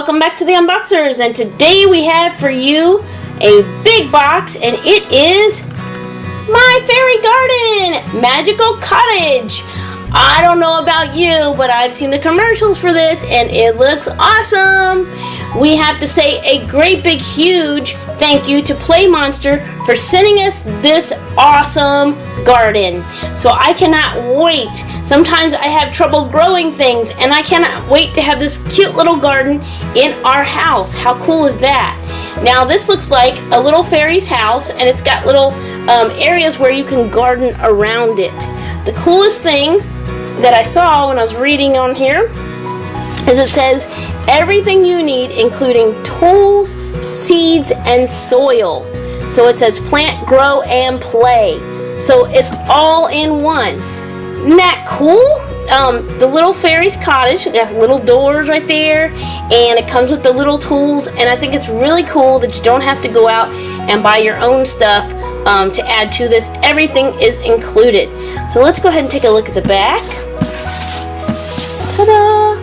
welcome back to the Unboxers, and today we have for you a big box, and it is my fairy garden, Magical Cottage. I don't know about you, but I've seen the commercials for this and it looks awesome. We have to say a great big huge thank you to Play Monster for sending us this awesome garden. So I cannot wait. Sometimes I have trouble growing things and I cannot wait to have this cute little garden in our house. How cool is that? Now this looks like a little fairy's house, and it's got little areas where you can garden around it. The coolest thing that I saw when I was reading on here is it says everything you need, including tools, seeds, and soil. So it says plant, grow, and play. So it's all in one. Isn't that cool? The little fairy's cottage, got little doors right there, and it comes with the little tools, and I think it's really cool that you don't have to go out and buy your own stuff to add to this. Everything is included. So let's go ahead and take a look at the back. Ta-da!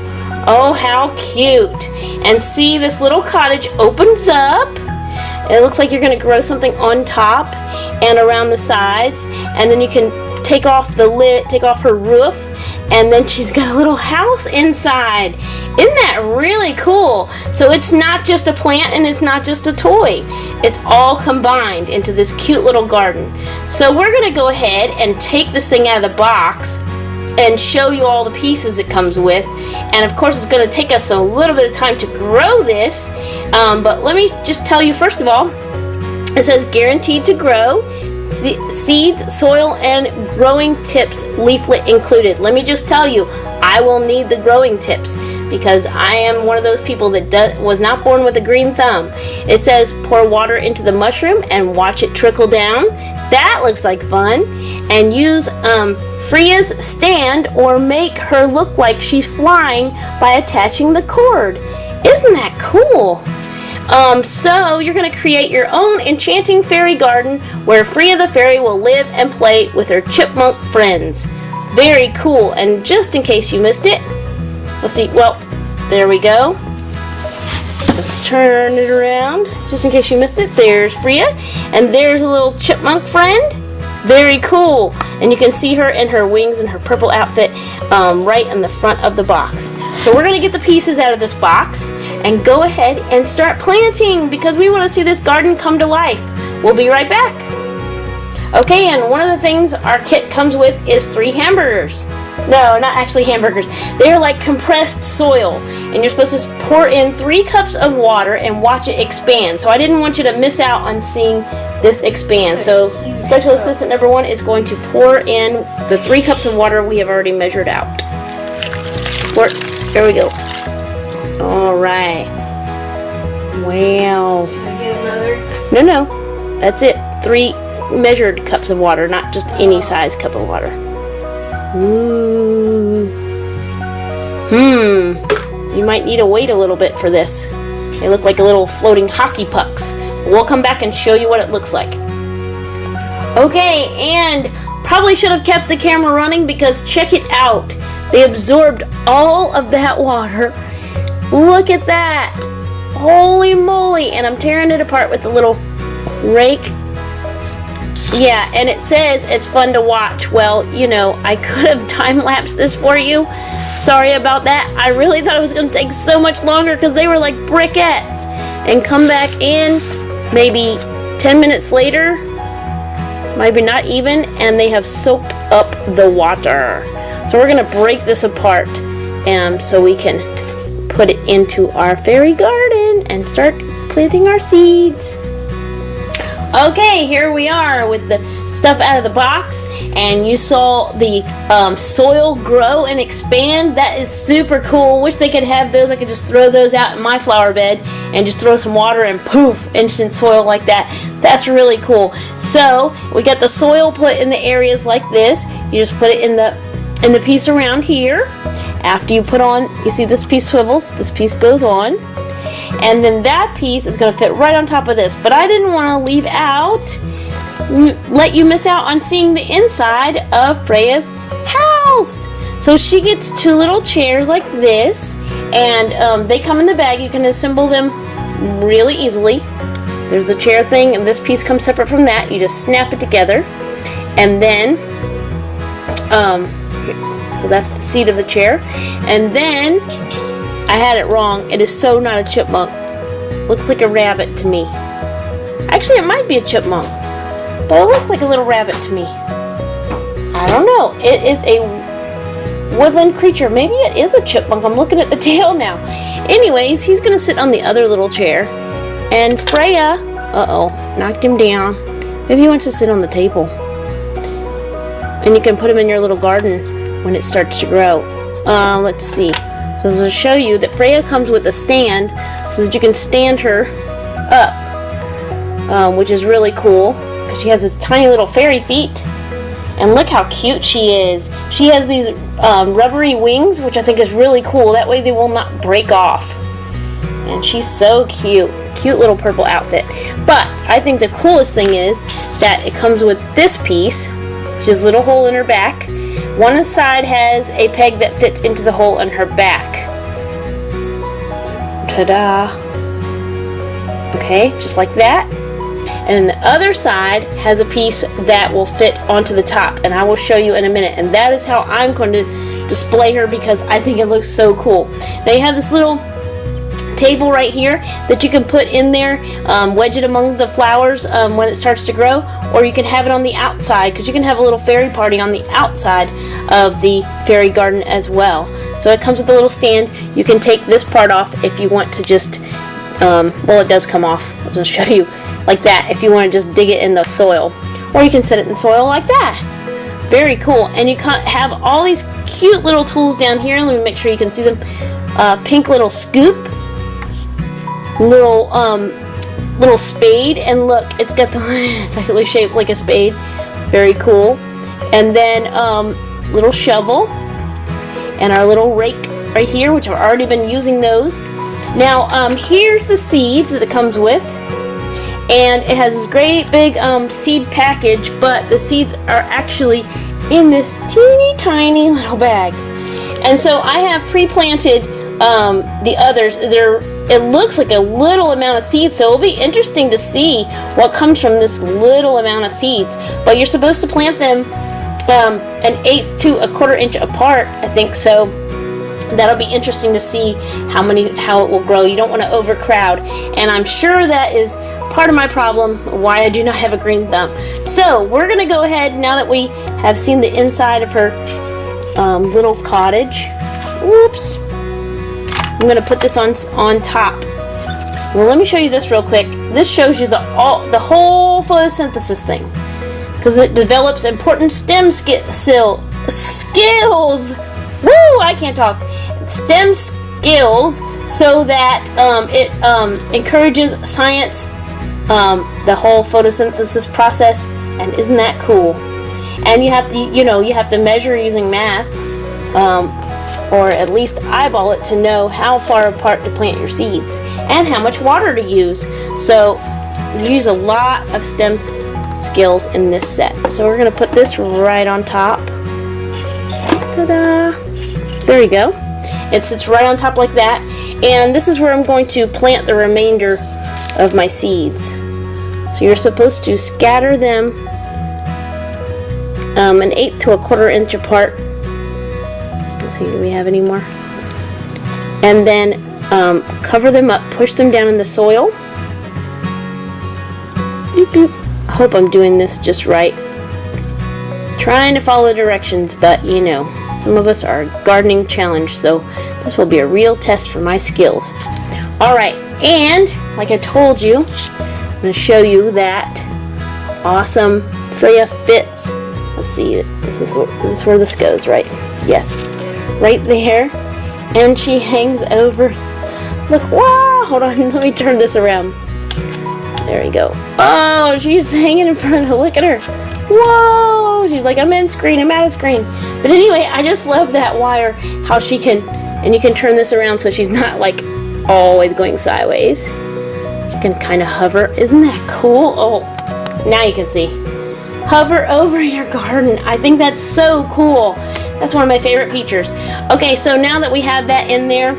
Oh, how cute. And see, this little cottage opens up. It looks like you're going to grow something on top and around the sides, and then you can take off the lid, take off her roof, and then she's got a little house inside. Isn't that really cool? So it's not just a plant and it's not just a toy. It's all combined into this cute little garden. So we're going to go ahead and take this thing out of the box and show you all the pieces it comes with. And of course it's going to take us a little bit of time to grow this. But let me just tell you, first of all, it says guaranteed to grow. Seeds, soil, and growing tips leaflet included. Let me just tell you, I will need the growing tips because I am one of those people that was not born with a green thumb. It says pour water into the mushroom and watch it trickle down. That looks like fun. And use Freyas stand or make her look like she's flying by attaching the cord. Isn't that cool? So you're going to create your own enchanting fairy garden where Freya the fairy will live and play with her chipmunk friends. Very cool. And just in case you missed it, let's see. Well, there we go. Let's turn it around. Just in case you missed it, there's Freya, and there's a little chipmunk friend. Very cool. And you can see her in her wings and her purple outfit right in the front of the box. So we're going to get the pieces out of this box and go ahead and start planting because we want to see this garden come to life. We'll be right back. Okay, and one of the things our kit comes with is 3 hamburgers. No, not actually hamburgers. They're like compressed soil, and you're supposed to pour in 3 cups of water and watch it expand. So I didn't want you to miss out on seeing this expand. So Special Assistant number 1 is going to pour in the 3 cups of water we have already measured out. There we go. All right. Wow. Should I get another? No. That's it. 3 measured cups of water, not just any size cup of water. Ooh. You might need to wait a little bit for this. They look like a little floating hockey pucks. We'll come back and show you what it looks like. Okay, and probably should have kept the camera running because check it out. They absorbed all of that water. Look at that. Holy moly. And I'm tearing it apart with the little rake. Yeah, and it says it's fun to watch. Well, you know, I could have time-lapsed this for you. Sorry about that. I really thought it was going to take so much longer because they were like briquettes. And come back in maybe 10 minutes later, maybe not even, and they have soaked up the water. So we're going to break this apart so we can put it into our fairy garden and start planting our seeds. Okay, here we are with the stuff out of the box, and you saw the soil grow and expand. That is super cool. Wish they could have those. I could just throw those out in my flower bed and just throw some water and poof, instant soil like that. That's really cool. So we got the soil put in the areas like this. You just put it in the piece around here. After you put on, you see this piece swivels, this piece goes on, and then that piece is going to fit right on top of this. But I didn't want to let you miss out on seeing the inside of Freyas house. So she gets 2 little chairs like this, And they come in the bag. You can assemble them really easily. There's the chair thing, and this piece comes separate from that. You just snap it together, and then so that's the seat of the chair. And then I had it wrong. It is so not a chipmunk. Looks like a rabbit to me. Actually, it might be a chipmunk, but it looks like a little rabbit to me. I don't know. It is a woodland creature. Maybe it is a chipmunk. I'm looking at the tail now. Anyways, he's gonna sit on the other little chair, and Freya, knocked him down. Maybe he wants to sit on the table. And you can put him in your little garden when it starts to grow. Let's see. So this will show you that Freya comes with a stand so that you can stand her up, which is really cool because she has this tiny little fairy feet. And look how cute she is. She has these rubbery wings, which I think is really cool. That way they will not break off. And she's so cute. Cute little purple outfit. But I think the coolest thing is that it comes with this piece. She has a little hole in her back. One side has a peg that fits into the hole in her back. Ta-da! Okay, just like that. And the other side has a piece that will fit onto the top, and I will show you in a minute. And that is how I'm going to display her because I think it looks so cool. Now you have this little table right here that you can put in there, wedge it among the flowers when it starts to grow, or you can have it on the outside because you can have a little fairy party on the outside of the fairy garden as well. So it comes with a little stand. You can take this part off if you want to just, well, it does come off. I'll just show you like that if you want to just dig it in the soil, or you can set it in the soil like that. Very cool. And you can have all these cute little tools down here. Let me make sure you can see them. Pink little scoop, little spade, and look, it's got the it's actually shaped like a spade. Very cool. And then little shovel and our little rake right here, which I've already been using those. Now here's the seeds that it comes with, and it has this great big seed package, but the seeds are actually in this teeny tiny little bag. And so I have pre-planted the others. It looks like a little amount of seeds, so it'll be interesting to see what comes from this little amount of seeds. But you're supposed to plant them 1/8 to 1/4 inch apart, I think. So that'll be interesting to see how it will grow. You don't want to overcrowd, and I'm sure that is part of my problem why I do not have a green thumb. So we're gonna go ahead, now that we have seen the inside of her little cottage. Whoops. I'm going to put this on top. Well, let me show you this real quick. This shows you the whole photosynthesis thing, because it develops important STEM skills. Woo! I can't talk. STEM skills, so that it encourages science, the whole photosynthesis process. And isn't that cool? And you have to measure using math. Or at least eyeball it to know how far apart to plant your seeds and how much water to use. So you use a lot of STEM skills in this set. So we're going to put this right on top. Ta-da! There you go. It sits right on top like that. And this is where I'm going to plant the remainder of my seeds. So you're supposed to scatter them 1/8 to 1/4 inch apart. Do we have any more? And then cover them up, push them down in the soil. Doop, doop. I hope I'm doing this just right. Trying to follow directions, but some of us are gardening challenged, so this will be a real test for my skills. Alright, and like I told you, I'm going to show you that awesome Freya fits. Let's see, this is where this goes, right? Yes. Right there, and she hangs over. Look, wow! Hold on, let me turn this around. There we go. Oh, she's hanging in front of. Look at her. Whoa! She's like, I'm in screen. I'm out of screen. But anyway, I just love that wire. How she can, and you can turn this around so she's not like always going sideways. You can kind of hover. Isn't that cool? Oh, now you can see. Hover over your garden. I think that's so cool. That's one of my favorite features. Okay, so now that we have that in there,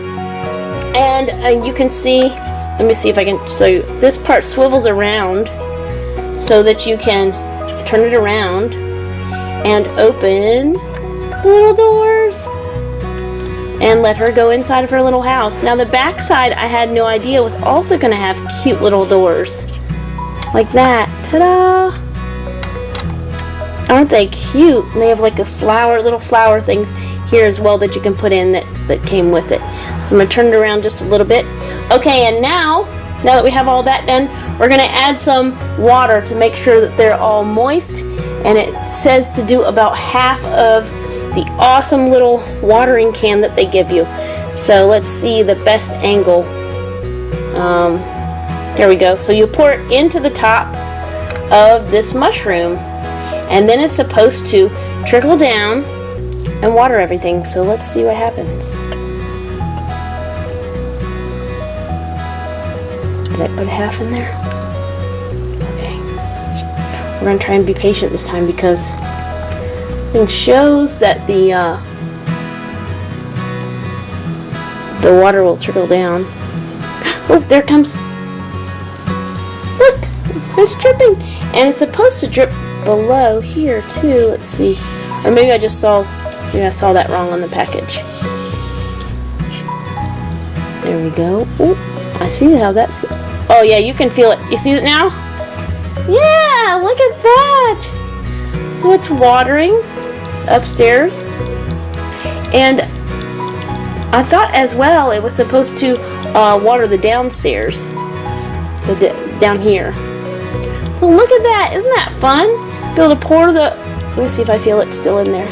And you can see, let me see if I can show you. This part swivels around so that you can turn it around and open the little doors and let her go inside of her little house. Now the back side, I had no idea, was also going to have cute little doors like that. Ta-da! Aren't they cute? And they have like a little flower things here as well that you can put in that came with it. So I'm going to turn it around just a little bit. Okay, and now that we have all that done, we're going to add some water to make sure that they're all moist. And it says to do about half of the awesome little watering can that they give you. So let's see the best angle. There we go. So you pour it into the top of this mushroom, and then it's supposed to trickle down and water everything. So let's see what happens. Did I put half in there? Okay. We're going to try and be patient this time because thing shows that the water will trickle down. Oh, there it comes. Look, it's dripping. And it's supposed to drip below here too. Let's see. Or maybe I saw that wrong on the package. There we go. Oh, I see how that's... Oh yeah, you can feel it. You see it now? Yeah, look at that. So it's watering upstairs, and I thought as well it was supposed to water the downstairs, down here. Well, look at that! Isn't that fun? Be able to pour the... Let me see if I feel it still in there.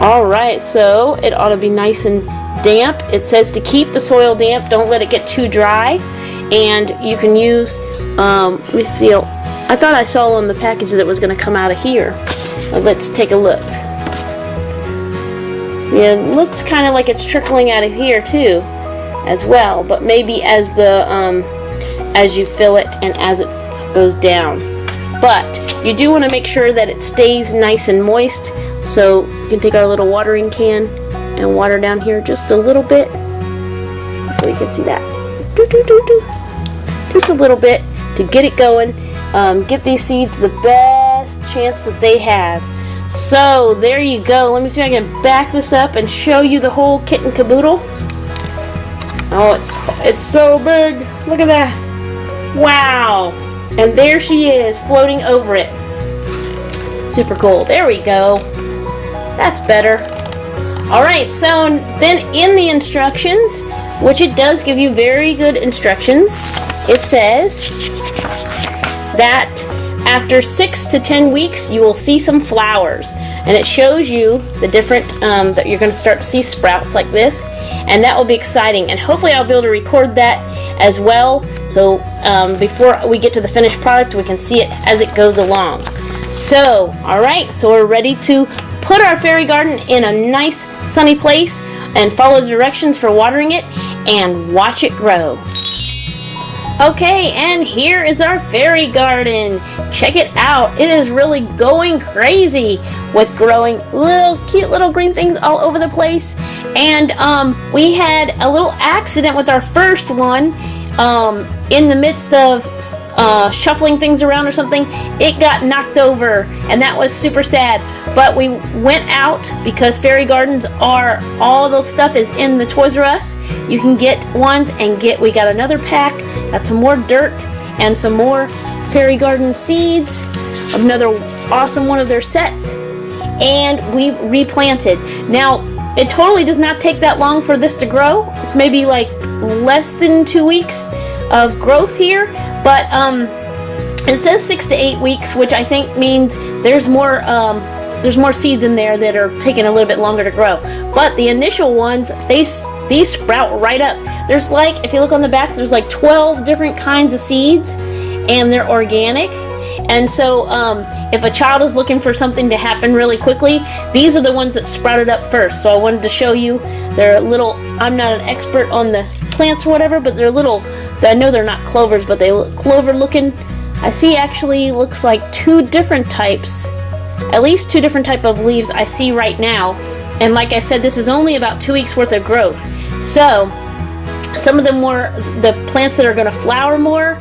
All-right, so it ought to be nice and damp. It says to keep the soil damp. Don't let it get too dry, and you can use. Let me feel. I thought I saw on the package that it was going to come out of here. Let's take a look. See, it looks kind of like it's trickling out of here too, as well. But maybe as you fill it and as it goes down. But you do want to make sure that it stays nice and moist. So you can take our little watering can and water down here just a little bit. Hopefully you can see that. Just a little bit to get it going. Get these seeds the best chance that they have. So there you go. Let me see if I can back this up and show you the whole kit and caboodle. Oh, it's so big. Look at that. Wow. And there she is floating over it. Super cool. There we go. That's better. Alright, so then in the instructions, which it does give you very good instructions, it says that after 6 to 10 weeks you will see some flowers, and it shows you the different that you're going to start to see sprouts like this, and that will be exciting, and hopefully I'll be able to record that as well, so before we get to the finished product we can see it as it goes along. So alright, so we're ready to put our fairy garden in a nice sunny place and follow the directions for watering it and watch it grow. Okay, and here is our fairy garden. Check it out. It is really going crazy with growing cute little green things all over the place. And we had a little accident with our first one. In the midst of shuffling things around or something, it got knocked over, and that was super sad. But we went out because fairy gardens are, all the stuff is in the Toys R Us. You can get ones and we got another pack, got some more dirt and some more fairy garden seeds, another awesome one of their sets, and we replanted. Now, it totally does not take that long for this to grow. It's maybe like less than 2 weeks of growth here, but it says 6 to 8 weeks, which I think means there's more seeds in there that are taking a little bit longer to grow. But the initial ones, these sprout right up. There's like, if you look on the back, there's like 12 different kinds of seeds, and they're organic. And so if a child is looking for something to happen really quickly, these are the ones that sprouted up first. So I wanted to show you. They're little, I'm not an expert on the plants or whatever, but they're little, I know they're not clovers, but they look clover looking. I see actually looks like 2 different types, at least 2 different type of leaves I see right now. And like I said, this is only about 2 weeks worth of growth. So some of the plants that are going to flower more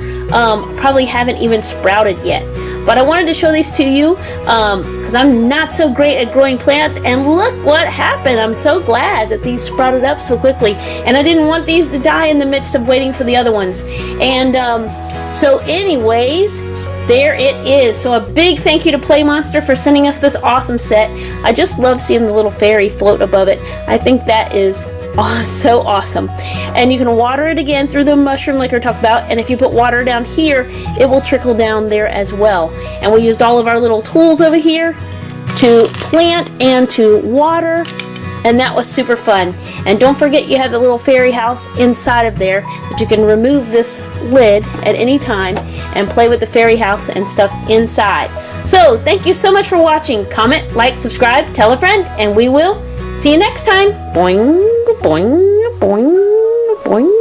probably haven't even sprouted yet. But I wanted to show these to you because I'm not so great at growing plants, and look what happened. I'm so glad that these sprouted up so quickly, and I didn't want these to die in the midst of waiting for the other ones. And so anyways, there it is. So a big thank you to Play Monster for sending us this awesome set. I just love seeing the little fairy float above it. I think that is so awesome. And you can water it again through the mushroom like I talked about, and if you put water down here, it will trickle down there as well. And we used all of our little tools over here to plant and to water, and that was super fun. And don't forget, you have the little fairy house inside of there that you can remove this lid at any time and play with the fairy house and stuff inside. So thank you so much for watching. Comment, like, subscribe, tell a friend, and we will see you next time. Boing, boing, boing, boing.